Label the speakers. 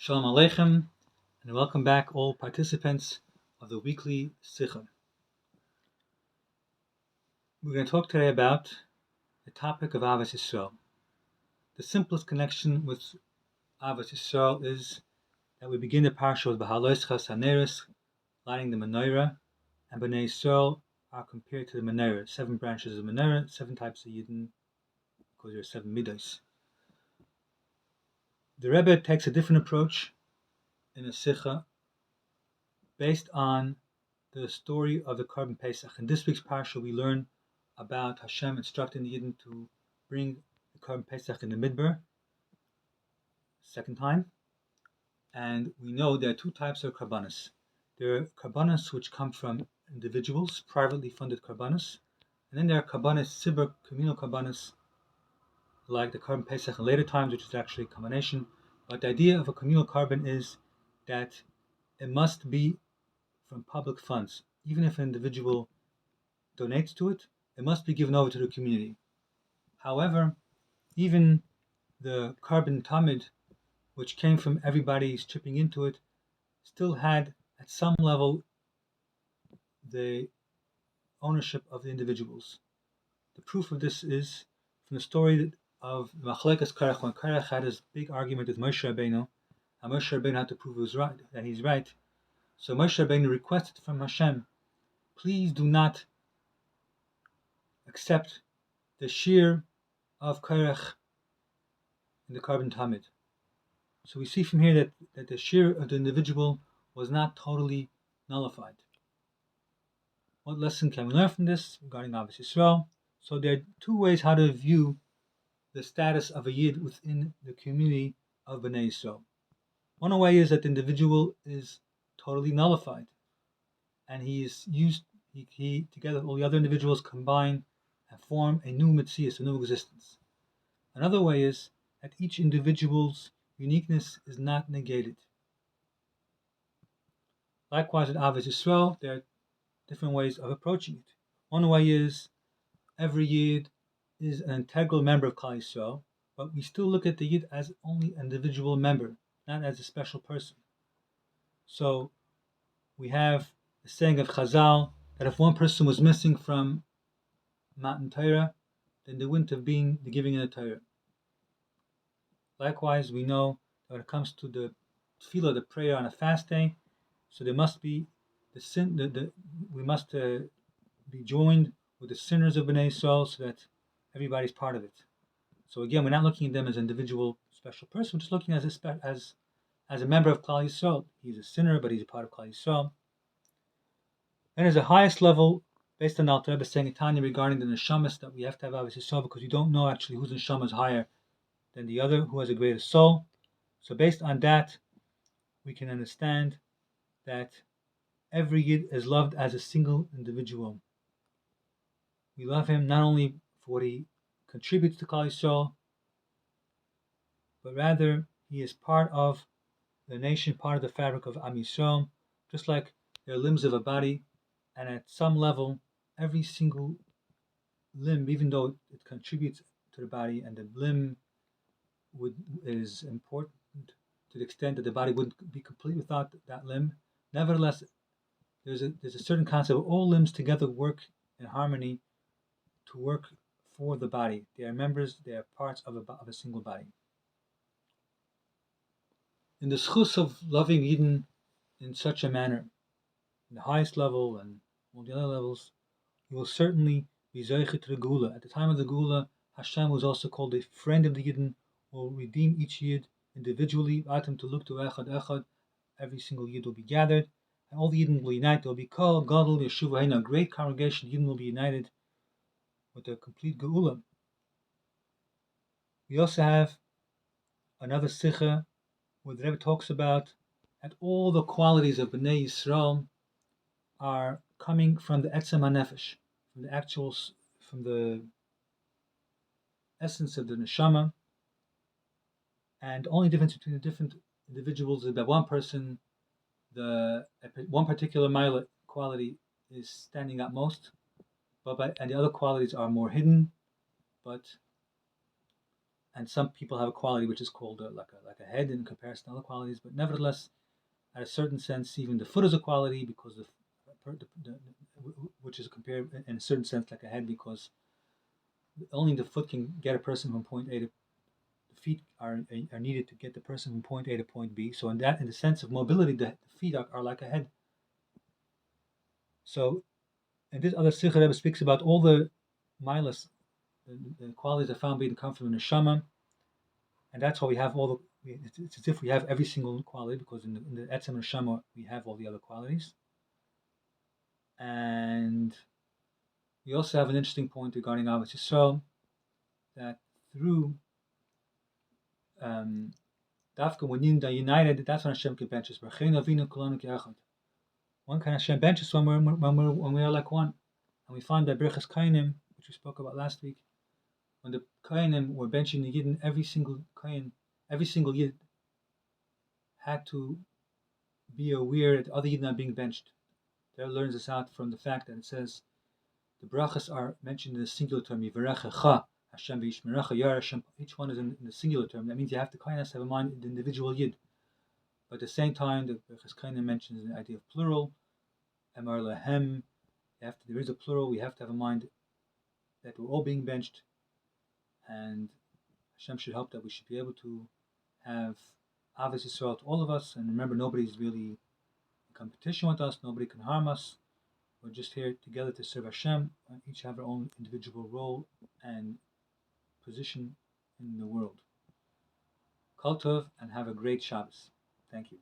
Speaker 1: Shalom Aleichem, and welcome back all participants of the weekly Sikha. We're going to talk today about the topic of Ahavas Yisroel. The simplest connection with Ahavas Yisroel is that we begin the Parsha with Behaaloscho Saneris, lighting the menorah, and Bnei Yisroel are compared to the menorah, 7 branches of the menorah, 7 types of Yidden, because there are 7 midos. The Rebbe takes a different approach in a Sikha based on the story of the Korban Pesach. In this week's Parsha, we learn about Hashem instructing the Yidden to bring the Korban Pesach in the Midbar, second time. And we know there are 2 types of Karbanos. There are Karbanos which come from individuals, privately funded Karbanos, and then there are Karbanos, Sibur, communal Karbanos, like the Korban Pesach in later times, which is actually a combination. But the idea of a communal Korban is that it must be from public funds. Even if an individual donates to it, it must be given over to the community. However, even the Korban Tamid, which came from everybody's chipping into it, still had, at some level, the ownership of the individuals. The proof of this is from the story of Machlekas Korach, when Korach had his big argument with Moshe Rabbeinu, and Moshe Rabbeinu had to prove that he's right. So Moshe Rabbeinu requested from Hashem, please do not accept the shear of Korach in the Korban Tamid. So we see from here that the shear of the individual was not totally nullified. What lesson can we learn from this regarding Ahavas Yisroel? So there are 2 ways how to view the status of a Yid within the community of Bnei Yisroel. One way is that the individual is totally nullified, and he together with all the other individuals combine and form a new Metzius, a new existence. Another way is that each individual's uniqueness is not negated. Likewise, with Ahavas Yisroel, there are different ways of approaching it. One way is every Yid is an integral member of Klal Yisrael, but we still look at the Yid as only an individual member, not as a special person. So we have the saying of Chazal that if one person was missing from Matan Torah, then there wouldn't have been the giving of the Torah. Likewise, we know that when it comes to the tefillah, the prayer on a fast day, so there must be we must be joined with the sinners of Bnei Yisrael so that everybody's part of it. So again, we're not looking at them as an individual special person. We're just looking as a member of Klal Yisrael. He's a sinner, but he's a part of Klal Yisrael. And as the highest level, based on Alter Rebbe saying in Tanya regarding the neshamas, that we have to have Ahavas Yisroel because you don't know actually whose neshama is higher than the other, who has a greater soul. So based on that, we can understand that every Yid is loved as a single individual. We love him not only for what he contributes to Klal Yisrael, but rather he is part of the nation, part of the fabric of Am Yisrael, just like there are limbs of a body, and at some level, every single limb, even though it contributes to the body, and the limb is important to the extent that the body wouldn't be complete without that limb, nevertheless, there's a certain concept of all limbs together work in harmony to work for the body. They are members, they are parts of a single body. In the schus of loving Yidden in such a manner, in the highest level and all the other levels, you will certainly be zoichet to the Geula. At the time of the Geula, Hashem was also called a friend of the Yidden, will redeem each Yid individually, atom to look to echad echad. Every single Yid will be gathered, and all the Yidden will unite. There will be Kol Gadol Yeshuva, a great congregation. Yidden will be united with a complete Geula. We also have another Sikha where the Rebbe talks about that all the qualities of Bnei Yisrael are coming from the Etzem HaNefesh, from the essence of the neshama, and the only difference between the different individuals is that one person, one particular mila quality is standing out most, and the other qualities are more hidden. But and some people have a quality which is called like a head in comparison to other qualities. But nevertheless, at a certain sense, even the foot is a quality because which is compared in a certain sense like a head, because only the foot can get a person from point A to the feet are needed to get the person from point A to point B. So in the sense of mobility, the feet are like a head. So and this other Sikha Rebbe speaks about all the milas, the qualities that found being come from the neshama, and that's why we have all the. It's as if we have every single quality, because in the etzem neshama we have all the other qualities. And we also have an interesting point regarding Ahavas Yisroel, that through Dafka, when they're united, that's when Hashem can bench us. One kind of Hashem benches when we are like one. And we find that Birchas Kainim, which we spoke about last week, when the Kainim were benching the Yidden, every single Kain, every single Yid had to be aware that other Yidden are being benched. That learns us out from the fact that it says the brachas are mentioned in the singular term, Yivarechecha, Hashem v'yishmerecha, Yar Hashem. Each one is in the singular term. That means you have to kind of have in mind the individual Yid. But at the same time, the Birchas Kainim mentions the idea of plural, Emar Lehem. There is a plural. We have to have in mind that we're all being benched, and Hashem should help that we should be able to have Ahavas Yisrael to all of us. And remember, nobody's really in competition with us. Nobody can harm us. We're just here together to serve Hashem. And each have our own individual role and position in the world. Kol Tov, and have a great Shabbos. Thank you.